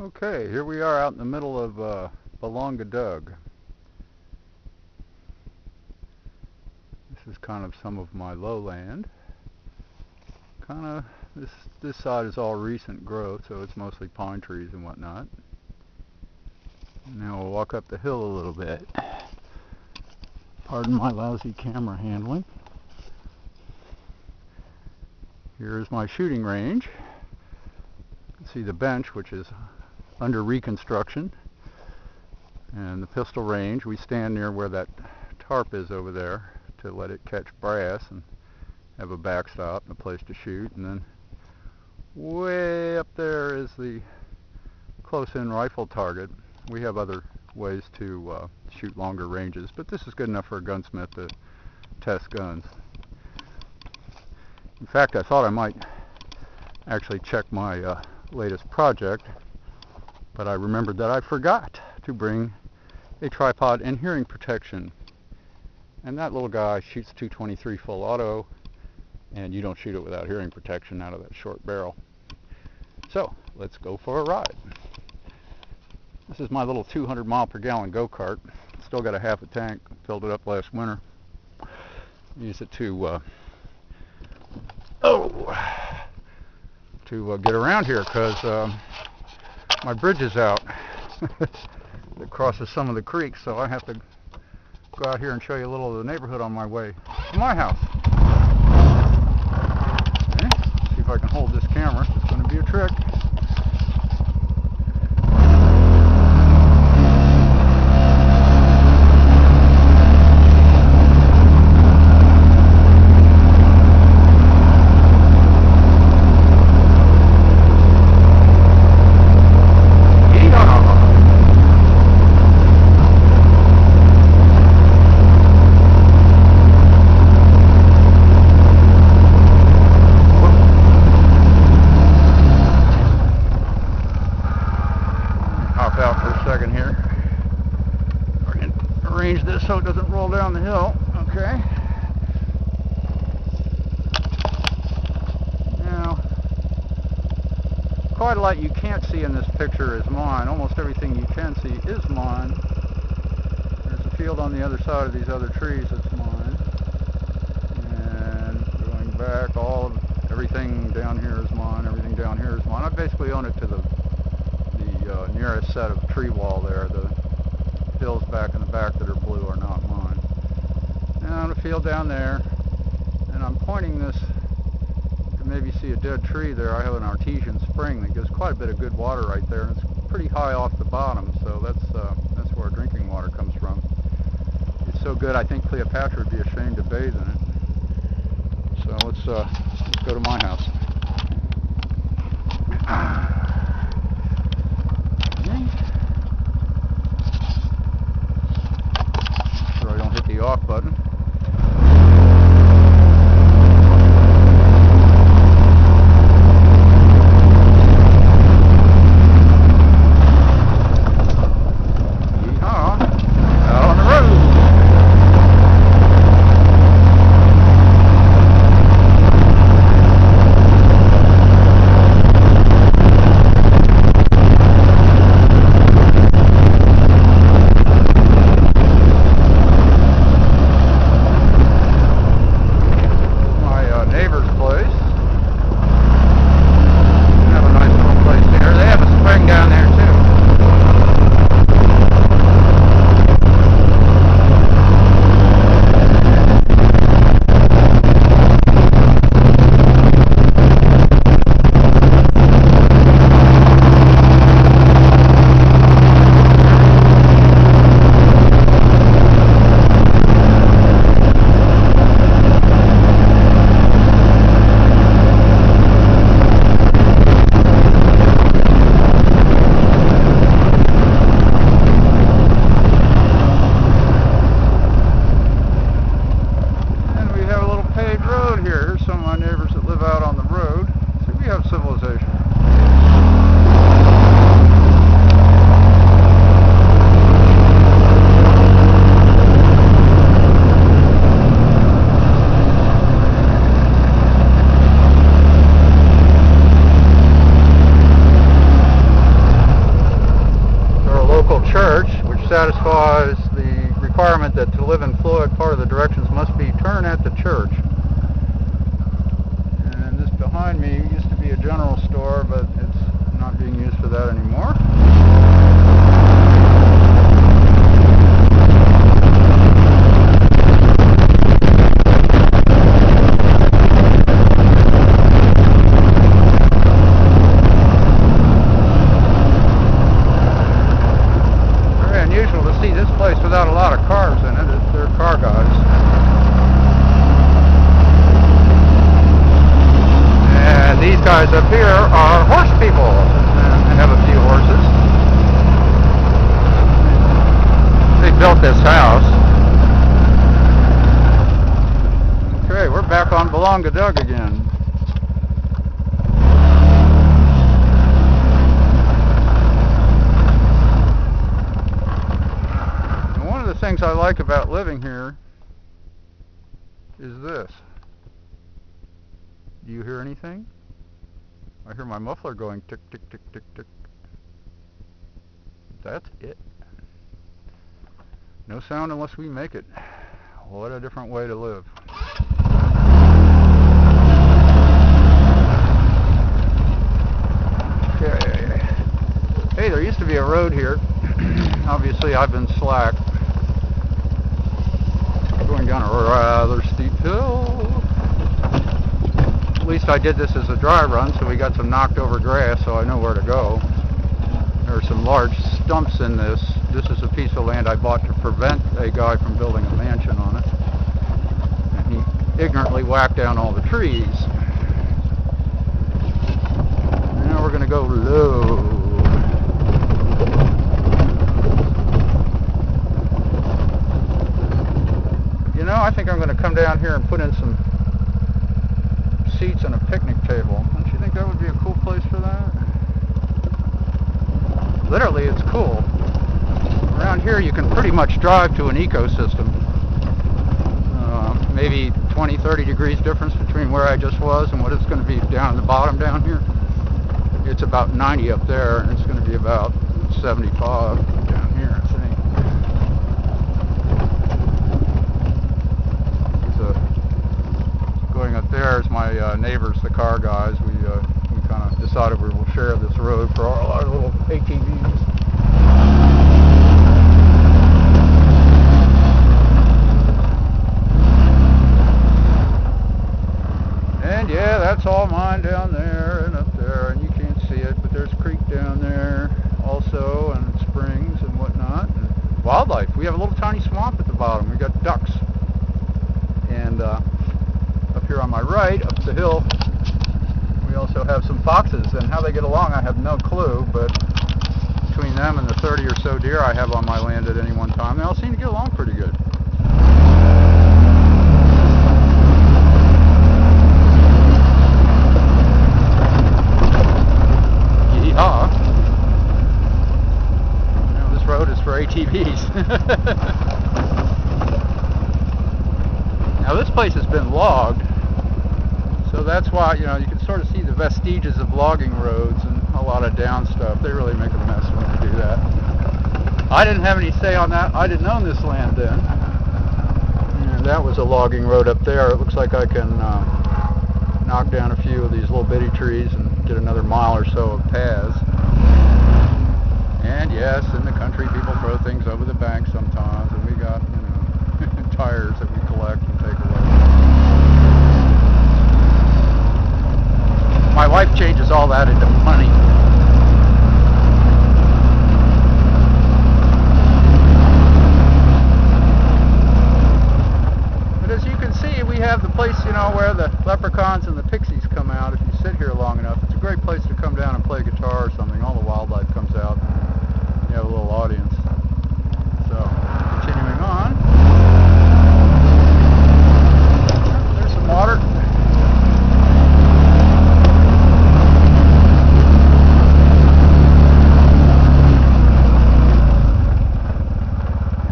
Okay, here we are out in the middle of BelongaDoug. This is kind of some of my lowland. This side is all recent growth, so it's mostly pine trees and whatnot. Now we'll walk up the hill a little bit. Pardon my lousy camera handling. Here's my shooting range. You can see the bench, which is under reconstruction, and the pistol range. We stand near where that tarp is over there to let it catch brass and have a backstop and a place to shoot. And then way up there is the close-in rifle target. We have other ways to shoot longer ranges, but this is good enough for a gunsmith to test guns. In fact, I thought I might actually check my latest project, but I remembered that I forgot to bring a tripod and hearing protection. And that little guy shoots .223 full auto, and you don't shoot it without hearing protection out of that short barrel. So, let's go for a ride. This is my little 200 mile per gallon go-kart. Still got a half a tank, filled it up last winter. Use it to get around here, because my bridge is out. It crosses some of the creeks, so I have to go out here and show you a little of the neighborhood on my way to my house. Okay. See if I can hold this camera. It's going to be a trick. Out for a second here. We're going to arrange this so it doesn't roll down the hill. Okay. Now, quite a lot you can't see in this picture is mine. Almost everything you can see is mine. There's a field on the other side of these other trees that's mine. And going back, everything down here is mine. Everything down here is mine. I basically own it to the nearest set of tree wall there. The hills back in the back that are blue are not mine. Now the field down there, and I'm pointing this, you can maybe see a dead tree there. I have an artesian spring that gives quite a bit of good water right there, and it's pretty high off the bottom, so that's where drinking water comes from. It's so good I think Cleopatra would be ashamed to bathe in it. So let's go to my house. The off button. Yeehaw! Out on the road. store, but it's not being used for that anymore. Very unusual to see this place without a lot of cars in it. They're car guys. And these guys up here are horse people, and they have a few horses. They built this house. Okay, we're back on BelongaDoug again. And one of the things I like about living here is this. Do you hear anything? I hear my muffler going tick, tick, tick, tick, tick. That's it. No sound unless we make it. What a different way to live. Okay. Hey, there used to be a road here. Obviously, I've been slack. Going down a rather steep hill. At least I did this as a dry run, so we got some knocked over grass, so I know where to go. There are some large stumps in this. This is a piece of land I bought to prevent a guy from building a mansion on it. And he ignorantly whacked down all the trees. Now we're going to go low. You know, I think I'm going to come down here and put in some seats and a picnic table. Don't you think that would be a cool place for that? Literally, it's cool. Around here you can pretty much drive to an ecosystem. Maybe 20-30 degrees difference between where I just was and what it's going to be down at the bottom down here. It's about 90 up there, and it's going to be about 75 down here, I think. Going up there is my neighbors, the car guys. We kind of decided we will share this road for all our little ATVs. And yeah, that's all mine down there and up there, and you can't see it, but there's a creek down there also, and springs and whatnot, and wildlife. We have a little tiny swamp at the bottom. We got ducks, and up here on my right, up the hill, we also have some foxes, and how they get along I have no clue, but between them and the 30 or so deer I have on my land at any one time, they all seem to get along pretty good. Yeehaw. You know, this road is for ATVs. Now this place has been logged, so that's why, you know, you can sort of see the vestiges of logging roads and a lot of down stuff. They really make a mess when they do that. I didn't have any say on that. I didn't own this land then. And that was a logging road up there. It looks like I can knock down a few of these little bitty trees and get another mile or so of paths. And yes, in the country people throw things over the bank sometimes, and we got, you know, tires that we collect and take away. My wife changes all that into money. But as you can see, we have the place, you know, where the leprechauns and the pixies come out. If you sit here long enough, it's a great place to come down and play guitar or something. All the wildlife comes out. You have a little audience. So, continuing on. There's some water.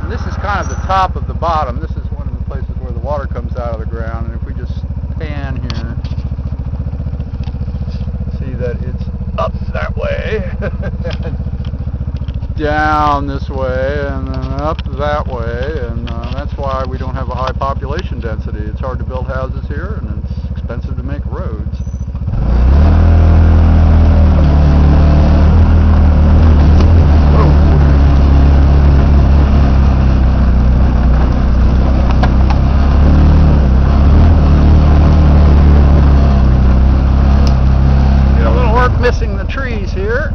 And this is kind of the top of the bottom. This is one of the places where the water comes out of the ground. And if we just pan here, see that it's up that way. Down this way, and then up that way, and that's why we don't have a high population density. It's hard to build houses here, and it's expensive to make roads. the trees here.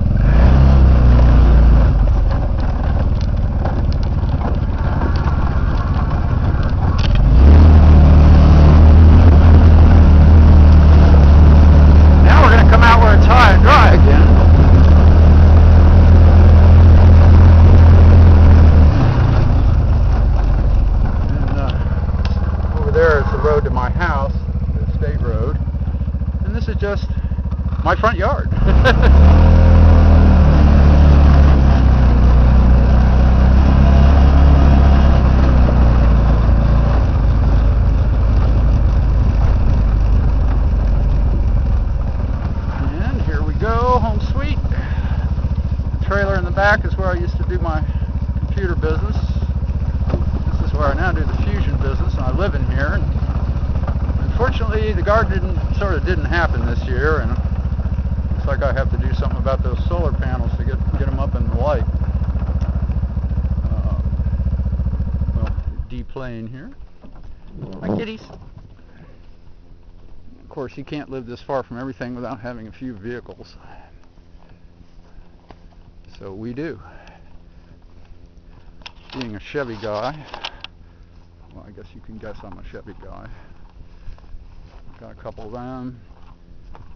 Now we're going to come out where it's high and dry again. And over there is the road to my house, the state road. And this is just my front yard. And here we go, home sweet. The trailer in the back is where I used to do my computer business. This is where I now do the fusion business, and I live in here. Unfortunately, the garden didn't happen this year, and it looks like I have to do something about those solar panels to get them up in the light. Well, D-plane here. Hi, kitties. Of course, you can't live this far from everything without having a few vehicles. So we do. Being a Chevy guy, well, I guess you can guess I'm a Chevy guy. Got a couple of them.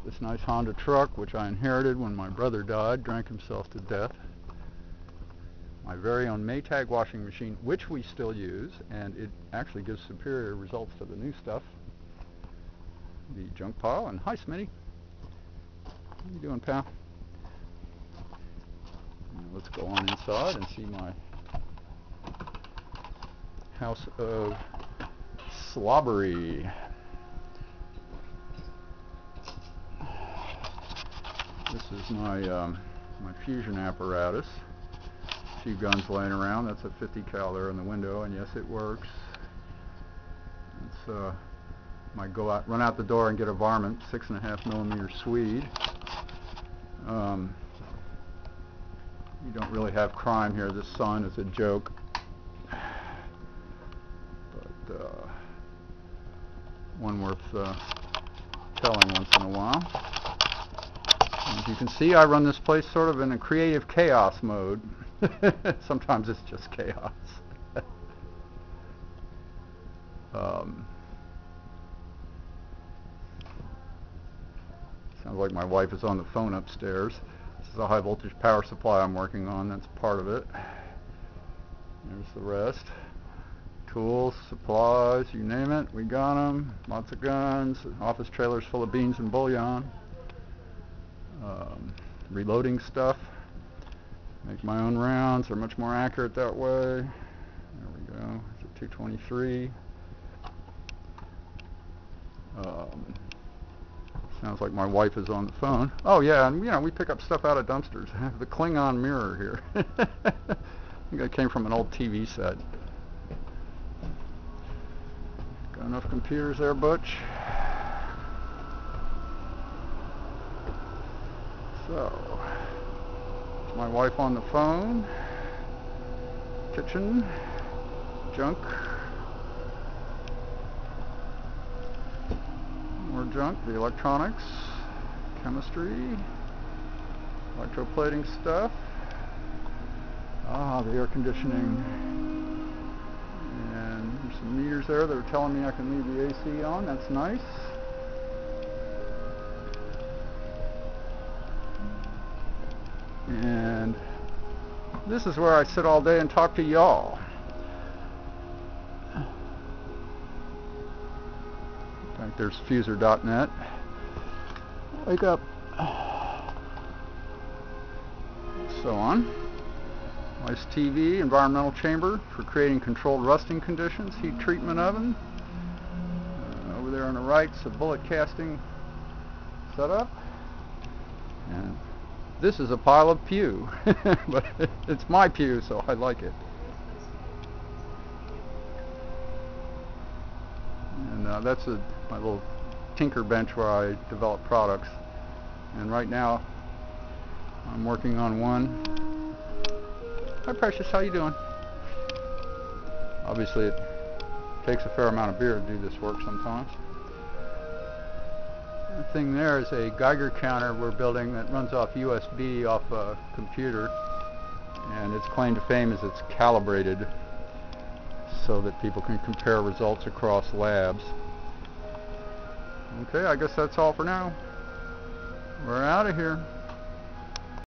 This nice Honda truck, which I inherited when my brother died, drank himself to death. My very own Maytag washing machine, which we still use, and it actually gives superior results to the new stuff. The junk pile, and hi Smitty. How you doing, pal? Now let's go on inside and see my house of slobbery. This is my my fusion apparatus. A few guns laying around. That's a 50 cal there in the window, and yes, it works. It's my run out the door and get a varmint 6.5mm Swede. You don't really have crime here. This sun is a joke, but one worth telling once in a while. As you can see, I run this place sort of in a creative chaos mode. Sometimes it's just chaos. Sounds like my wife is on the phone upstairs. This is a high voltage power supply I'm working on. That's part of it. There's the rest. Tools, supplies, you name it, we got them. Lots of guns, office trailers full of beans and bullion. Reloading stuff. Make my own rounds. They're much more accurate that way. There we go. It's a 223. Sounds like my wife is on the phone. Oh yeah, and you know, we pick up stuff out of dumpsters. I have the Klingon mirror here. I think that came from an old TV set. Got enough computers there, Butch? So, my wife on the phone, kitchen, junk, more junk, the electronics, chemistry, electroplating stuff, the air conditioning, and there's some meters there that are telling me I can leave the AC on. That's nice. And this is where I sit all day and talk to y'all. In fact, there's fuser.net. Wake up. So on. Nice TV, environmental chamber for creating controlled rusting conditions, heat treatment oven. Over there on the right's a bullet casting setup. And this is a pile of pew, but it's my pew, so I like it. And that's my little tinker bench where I develop products. And right now, I'm working on one. Hi Precious, how you doing? Obviously it takes a fair amount of beer to do this work sometimes. thing there is a Geiger counter we're building that runs off USB off a computer, and its claim to fame is it's calibrated so that people can compare results across labs. Okay, I guess that's all for now. We're out of here.